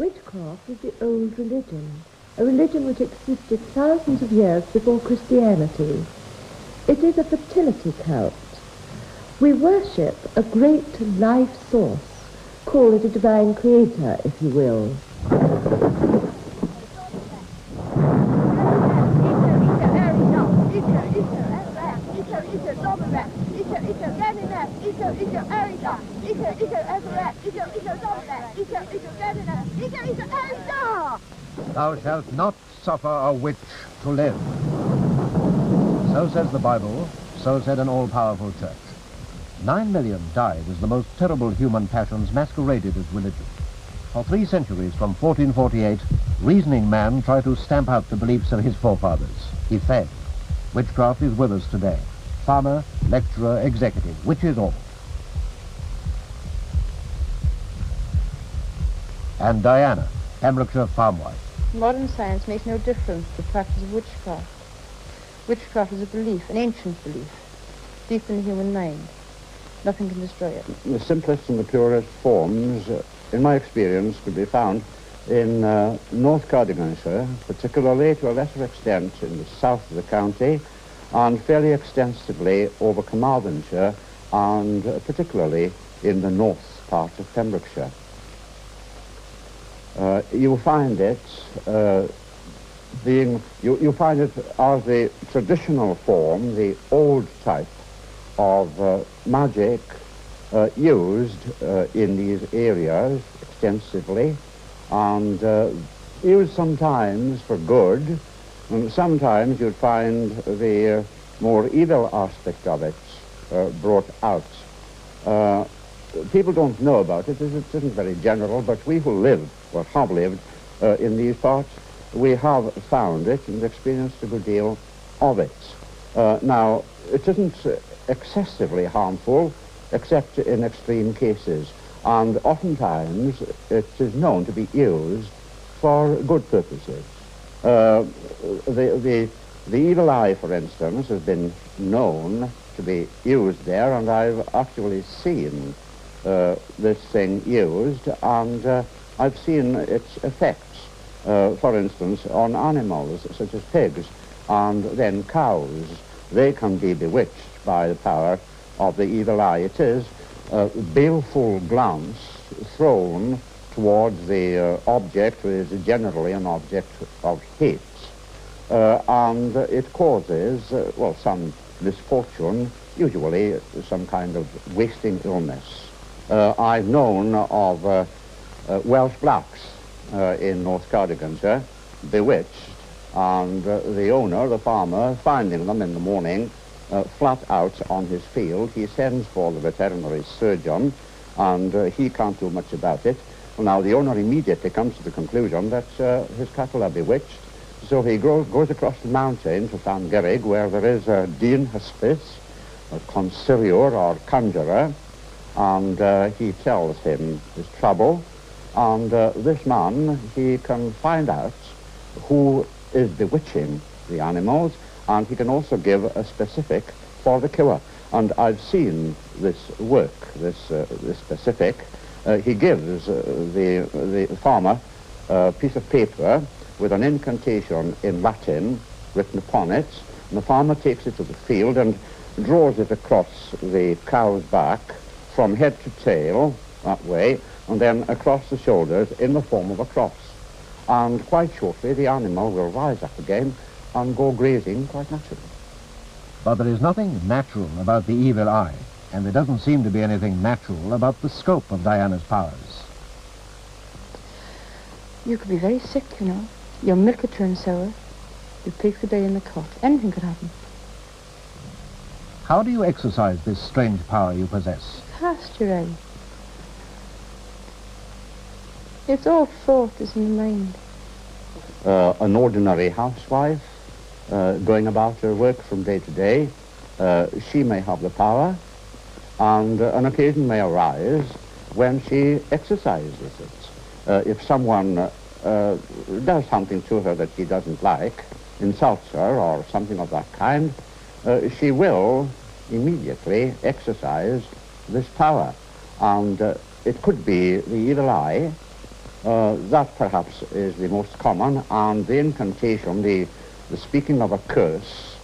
Witchcraft is the old religion, a religion which existed thousands of years before Christianity. It is a fertility cult. We worship a great life source. Call it a divine creator, if you will. Thou shalt not suffer a witch to live. So says the Bible, so said an all-powerful church. 9 million died as the most terrible human passions masqueraded as religion. For 3 centuries, from 1448, reasoning man tried to stamp out the beliefs of his forefathers. He failed. Witchcraft is with us today. Farmer, lecturer, executive, witches all. And Diana, Pembrokeshire farmwife. Modern science makes no difference to the practice of witchcraft. Witchcraft is a belief, an ancient belief, deep in the human mind. Nothing can destroy it. The simplest and the purest forms, in my experience, could be found in North Cardiganshire, particularly to a lesser extent in the south of the county, and fairly extensively over Carmarthenshire, and particularly in the north part of Pembrokeshire. You find it you find it as the traditional form, the old type of magic used in these areas extensively, and used sometimes for good, and sometimes you'd find the more evil aspect of it brought out. People don't know about it. It isn't very general, but we who live, or have lived, in these parts, we have found it and experienced a good deal of it. Now, it isn't excessively harmful, except in extreme cases, and oftentimes it is known to be used for good purposes. The evil eye, for instance, has been known to be used there, and I've actually seen this thing used, and I've seen its effects, for instance, on animals such as pigs and then cows. They can be bewitched by the power of the evil eye. It is a baleful glance thrown towards the object, which is generally an object of hate, and it causes, well, some misfortune, usually some kind of wasting illness. I've known of Welsh blacks in North Cardiganshire bewitched, and the owner, the farmer, finding them in the morning flat out on his field, he sends for the veterinary surgeon, and he can't do much about it. Well, now, the owner immediately comes to the conclusion that his cattle are bewitched, so he goes across the mountain to Llangerig, where there is a dyn hysbys, a consigliwr or conjurer, and he tells him his trouble, and this man, he can find out who is bewitching the animals, and he can also give a specific for the cure. And I've seen this work, this specific. He gives the farmer a piece of paper with an incantation in Latin written upon it, and the farmer takes it to the field and draws it across the cow's back from head to tail, that way, and then across the shoulders in the form of a cross. And quite shortly the animal will rise up again and go grazing quite naturally. But there is nothing natural about the evil eye, and there doesn't seem to be anything natural about the scope of Diana's powers. You could be very sick, you know. Your milk could turn sour. You'd pig the day in the cot. Anything could happen. How do you exercise this strange power you possess? Cast your eye. It's all thought is in the mind. An ordinary housewife going about her work from day to day, she may have the power, and an occasion may arise when she exercises it. If someone does something to her that she doesn't like, insults her or something of that kind, she will immediately exercise this power. And it could be the evil eye, That perhaps is the most common, and the incantation, the speaking of a curse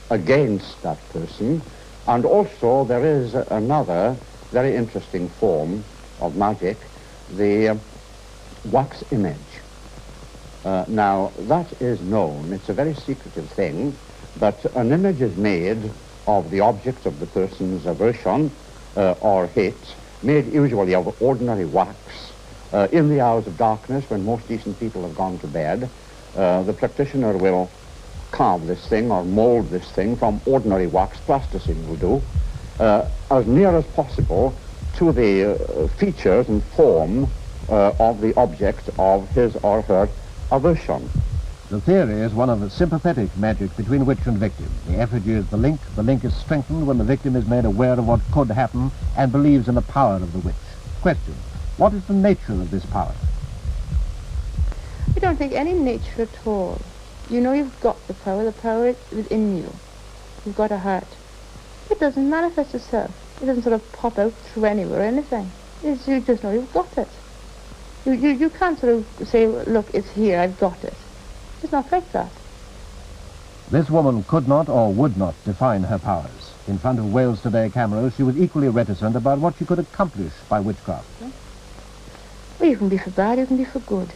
against that person. And also there is another very interesting form of magic, the wax image. Now, that is known, it's a very secretive thing, but an image is made of the object of the person's aversion or hate, made usually of ordinary wax, in the hours of darkness when most decent people have gone to bed. The practitioner will carve this thing or mold this thing from ordinary wax, plasticine will do, as near as possible to the features and form of the object of his or her aversion. The theory is one of the sympathetic magic between witch and victim. The effigy is the link is strengthened when the victim is made aware of what could happen and believes in the power of the witch. Question: what is the nature of this power? I don't think any nature at all. You know you've got the power is within you. You've got a heart. It doesn't manifest itself. It doesn't sort of pop out through anywhere or anything. You just know you've got it. You can't sort of say, look, it's here, I've got it. It's not like that. This woman could not or would not define her powers. In front of Wales Today cameras, she was equally reticent about what she could accomplish by witchcraft. Well, you can be for bad, you can be for good.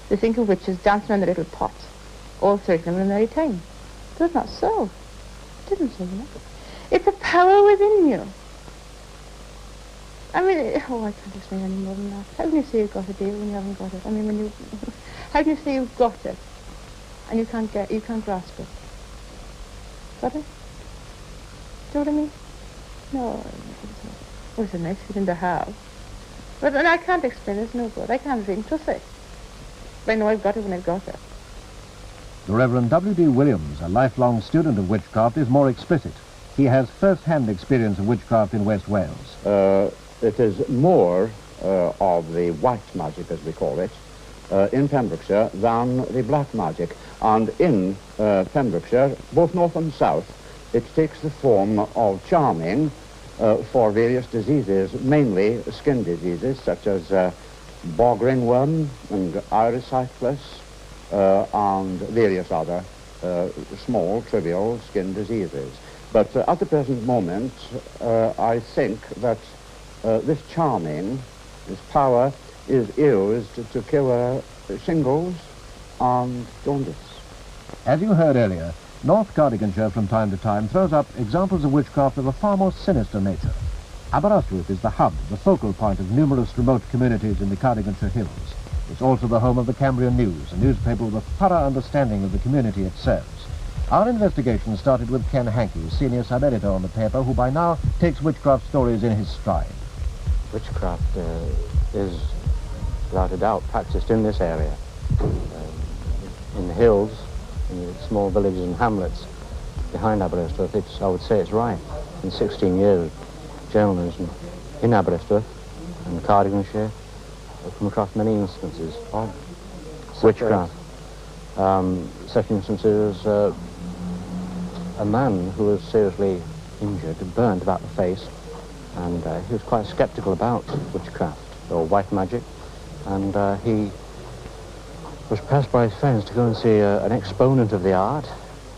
They think of witches dancing on the little pot, all 30 of them at a merry time. But it's not so. It isn't so, you know. It's a power within you. I mean, I can't explain any more than that. How can you say you've got a deal when you haven't got it? I mean, how can you say you've got it and you can't grasp it? Got it? Do you know what I mean? No. Well, it's a nice feeling to have. But and I can't explain it, it's no good. I can't even trust it. But I know I've got it when I've got it. The Reverend W.D. Williams, a lifelong student of witchcraft, is more explicit. He has first-hand experience of witchcraft in West Wales. It is more of the white magic, as we call it, in Pembrokeshire than the black magic. And in Pembrokeshire, both north and south, it takes the form of charming for various diseases, mainly skin diseases such as bog ringworm and erysipelas and various other small, trivial skin diseases. But at the present moment, I think that this charming, this power, is used to cure shingles and jaundice. As you heard earlier, North Cardiganshire from time to time throws up examples of witchcraft of a far more sinister nature. Aberystwyth is the hub, the focal point of numerous remote communities in the Cardiganshire Hills. It's also the home of the Cambrian News, a newspaper with a thorough understanding of the community it serves. Our investigation started with Ken Hankey, senior sub-editor on the paper, who by now takes witchcraft stories in his stride. Witchcraft is, without a doubt, practiced in this area, in the hills, in the small villages and hamlets behind Aberystwyth. I would say it's rife. In 16 years of journalism in Aberystwyth and Cardiganshire, I've come across many instances of witchcraft. Such instances, a man who was seriously injured, burnt about the face, and he was quite sceptical about witchcraft or white magic, and he was pressed by his friends to go and see an exponent of the art,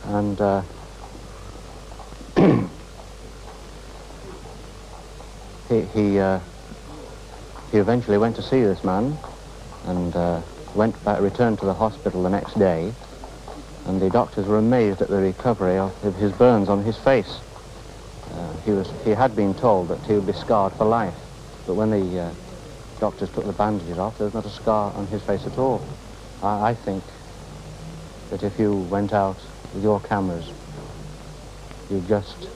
and he eventually went to see this man, and returned to the hospital the next day, and the doctors were amazed at the recovery of his burns on his face. He had been told that he would be scarred for life, but when the doctors took the bandages off, there was not a scar on his face at all. I think that if you went out with your cameras, you'd just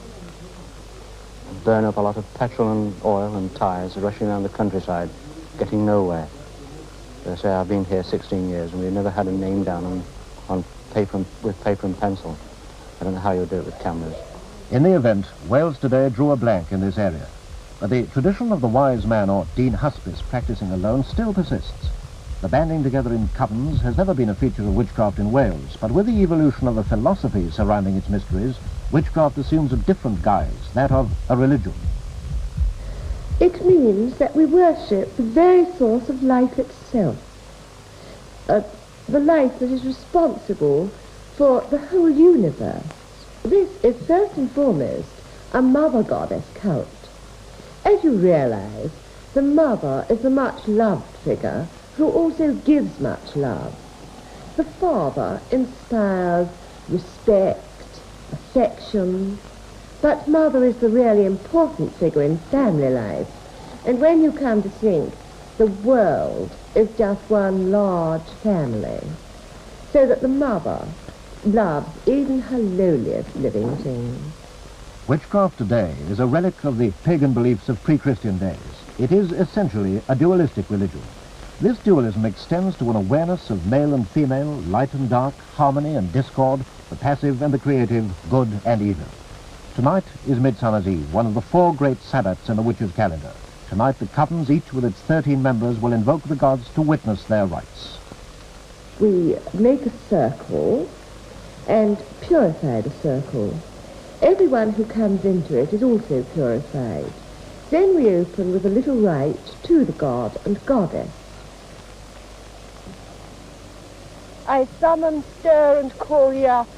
burn up a lot of petrol and oil and tyres rushing around the countryside, getting nowhere. They say, I've been here 16 years and we've never had a name down on paper with paper and pencil. I don't know how you'll do it with cameras. In the event, Wales Today drew a blank in this area. But the tradition of the wise man or Dean Huspis practicing alone still persists. The banding together in covens has never been a feature of witchcraft in Wales, but with the evolution of the philosophy surrounding its mysteries, witchcraft assumes a different guise, that of a religion. It means that we worship the very source of life itself, the life that is responsible for the whole universe. This is first and foremost a mother goddess cult. As you realize, the mother is a much loved figure who also gives much love. The father inspires respect, affection, but mother is the really important figure in family life. And when you come to think, the world is just one large family, so that the mother loves even her lowliest living things. Witchcraft today is a relic of the pagan beliefs of pre-Christian days. It is essentially a dualistic religion. This dualism extends to an awareness of male and female, light and dark, harmony and discord, the passive and the creative, good and evil. Tonight is Midsummer's Eve, one of the 4 great Sabbats in the witches' calendar. Tonight the covens, each with its 13 members, will invoke the gods to witness their rites. We make a circle and purify the circle. Everyone who comes into it is also purified. Then we open with a little rite to the god and goddess. I summon, stir, and call ye up,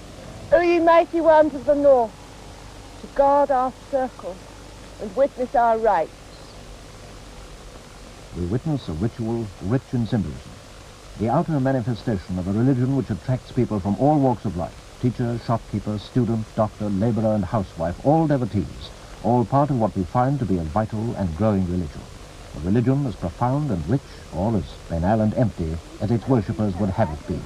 O ye mighty ones of the north, to guard our circle and witness our rites. We witness a ritual rich in symbolism, the outer manifestation of a religion which attracts people from all walks of life, teacher, shopkeeper, student, doctor, laborer, and housewife, all devotees, all part of what we find to be a vital and growing religion. A religion as profound and rich, or as banal and empty, as its worshippers would have it be.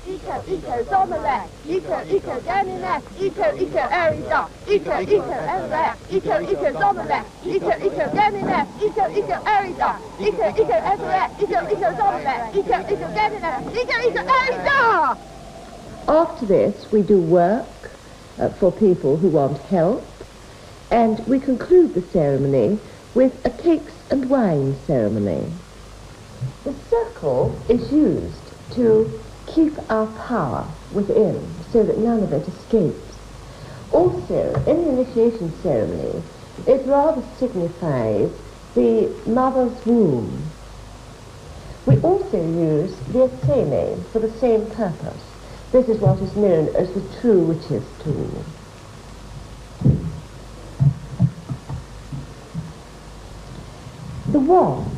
Eco, eco, zomelek, eco, eco, ganinek, eco, eco, erida, eco, eco, erek, eco, eco, zomelek, eco, eco, ganinek, eco, eco, erida, eco, eco, erek, eco, eco, zomelek, eco, eco, ganinek, eco, eco, erida! After this, we do work for people who want help, and we conclude the ceremony with a cakes and wine ceremony. The circle is used to keep our power within so that none of it escapes. Also, in the initiation ceremony, it rather signifies the mother's womb. We also use the asene for the same purpose. This is what is known as the true witch's tool. The wand.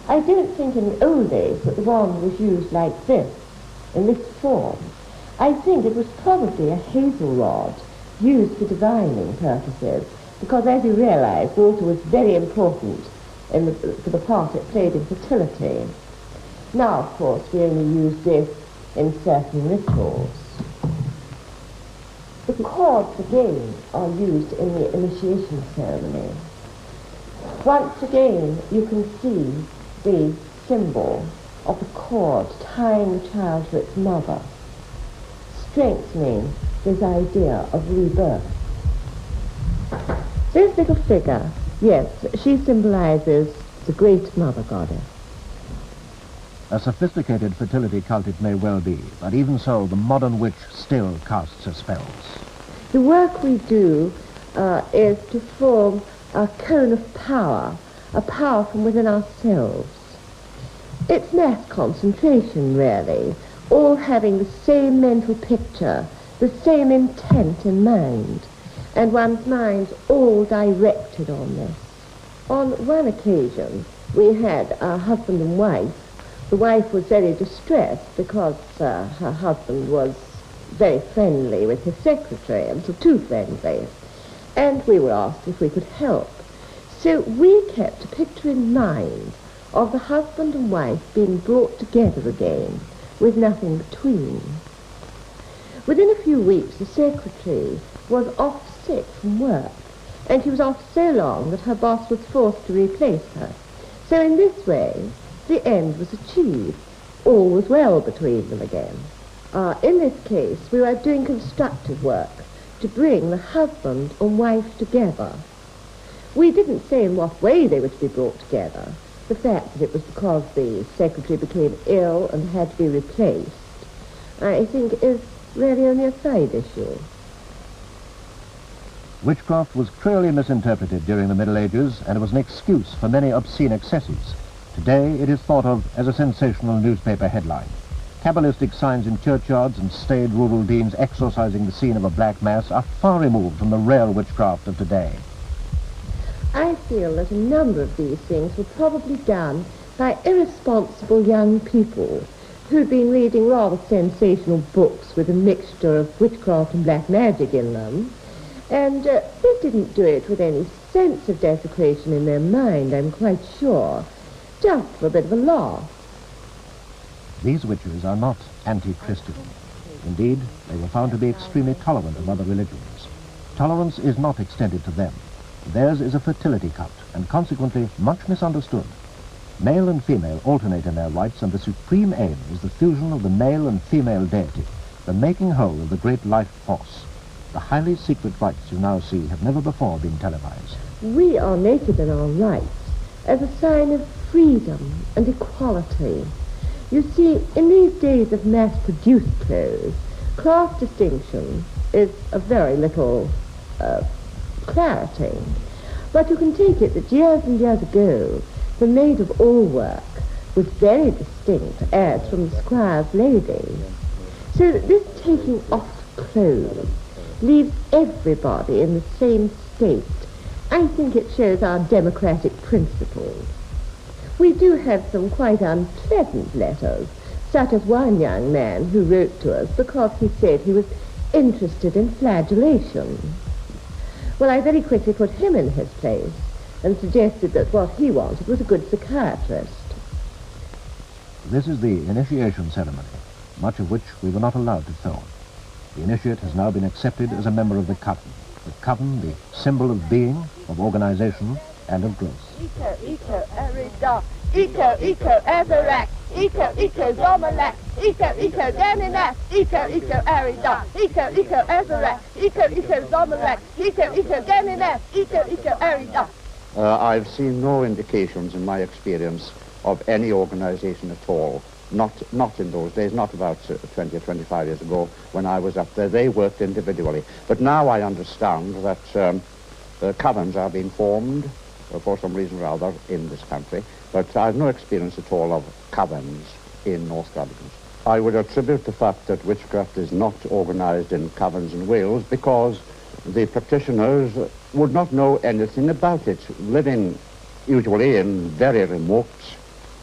I don't think in the old days that the wand was used like this, in this form. I think it was probably a hazel rod used for divining purposes, because as you realize, water was very important for the part it played in fertility. Now, of course, we only use this in certain rituals. The cords, again, are used in the initiation ceremony. Once again, you can see the symbol of the cord tying the child to its mother, strengthening this idea of rebirth. This little figure, yes, she symbolizes the great mother goddess. A sophisticated fertility cult it may well be, but even so, the modern witch still casts her spells. The work we do is to form a cone of power, a power from within ourselves. It's mass concentration, really, all having the same mental picture, the same intent in mind, and one's mind's all directed on this. On one occasion, we had a husband and wife. The wife was very distressed because her husband was very friendly with his secretary, a little too friendly, and we were asked if we could help. So we kept a picture in mind of the husband and wife being brought together again, with nothing between. Within a few weeks, the secretary was off sick from work, and she was off so long that her boss was forced to replace her. So in this way, the end was achieved. All was well between them again. In this case, we were doing constructive work to bring the husband and wife together. We didn't say in what way they were to be brought together. The fact that it was because the secretary became ill and had to be replaced, I think, is really only a side issue. Witchcraft was cruelly misinterpreted during the Middle Ages, and it was an excuse for many obscene excesses. Today it is thought of as a sensational newspaper headline. Kabbalistic signs in churchyards and staid rural deans exorcising the scene of a black mass are far removed from the real witchcraft of today. I feel that a number of these things were probably done by irresponsible young people who'd been reading rather sensational books with a mixture of witchcraft and black magic in them. And they didn't do it with any sense of desecration in their mind, I'm quite sure. Just for a bit of a laugh. These witches are not anti-Christian. Indeed, they were found to be extremely tolerant of other religions. Tolerance is not extended to them. Theirs is a fertility cult, and consequently much misunderstood. Male and female alternate in their rites, and the supreme aim is the fusion of the male and female deity, the making whole of the great life force. The highly secret rites you now see have never before been televised. We are naked in our rights as a sign of freedom and equality. You see, in these days of mass-produced clothes, class distinction is of very little clarity. But you can take it that years and years ago, the maid-of-all work was very distinct as from the squire's lady. So that this taking off clothes leaves everybody in the same state. I think it shows our democratic principles. We do have some quite unpleasant letters, such as one young man who wrote to us because he said he was interested in flagellation. Well, I very quickly put him in his place and suggested that what he wanted was a good psychiatrist. This is the initiation ceremony, much of which we were not allowed to film. The initiate has now been accepted as a member of the coven. The coven, the symbol of being, of organization, and of growth. Eco, erida. Eco, everett. Eco, zomalek. Eco, deninet. Eco, erida. Eco, everett. Eco, zomalek. Eco, deninet. Eco, erida. I've seen no indications in my experience of any organization at all. Not in those days, not about 20 or 25 years ago when I was up there. They worked individually. But now I understand that covens are being formed for some reason or other in this country. But I have no experience at all of covens in North Gardens. I would attribute the fact that witchcraft is not organized in covens in Wales because the practitioners would not know anything about it, living usually in very remote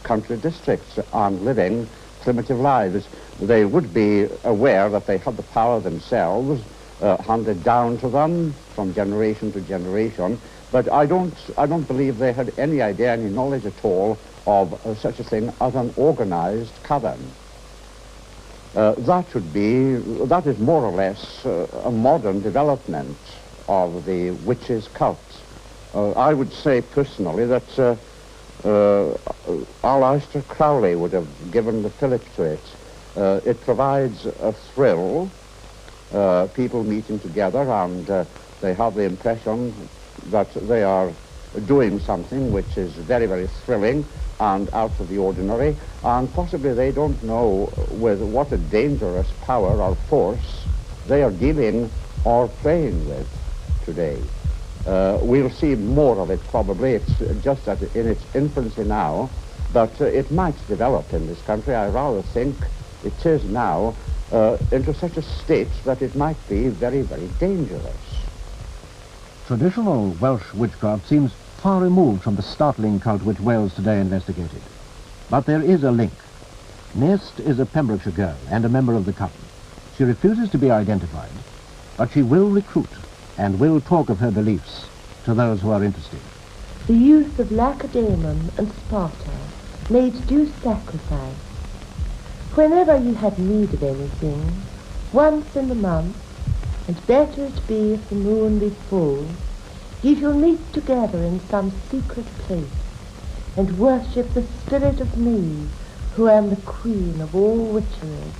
country districts and living primitive lives. They would be aware that they had the power themselves handed down to them from generation to generation, but I don't believe they had any idea, any knowledge at all of such a thing as an organized coven. That is more or less a modern development of the witches' cult. I would say personally that Aleister Crowley would have given the fillip to it. It provides a thrill, people meeting together, and they have the impression that they are doing something which is very, very thrilling and out of the ordinary, and possibly they don't know with what a dangerous power or force they are dealing or playing with today. We'll see more of it probably. It's just in its infancy now, but it might develop in this country. I rather think it is now into such a state that it might be very, very dangerous. Traditional Welsh witchcraft seems far removed from the startling cult which Wales today investigated. But there is a link. Nest is a Pembrokeshire girl and a member of the coven. She refuses to be identified, but she will recruit and will talk of her beliefs to those who are interested. The youth of Lacedaemon and Sparta made due sacrifice. Whenever you had need of anything, once in the month, and better it be if the moon be full, ye shall meet together in some secret place, and worship the spirit of me, who am the queen of all witcheries.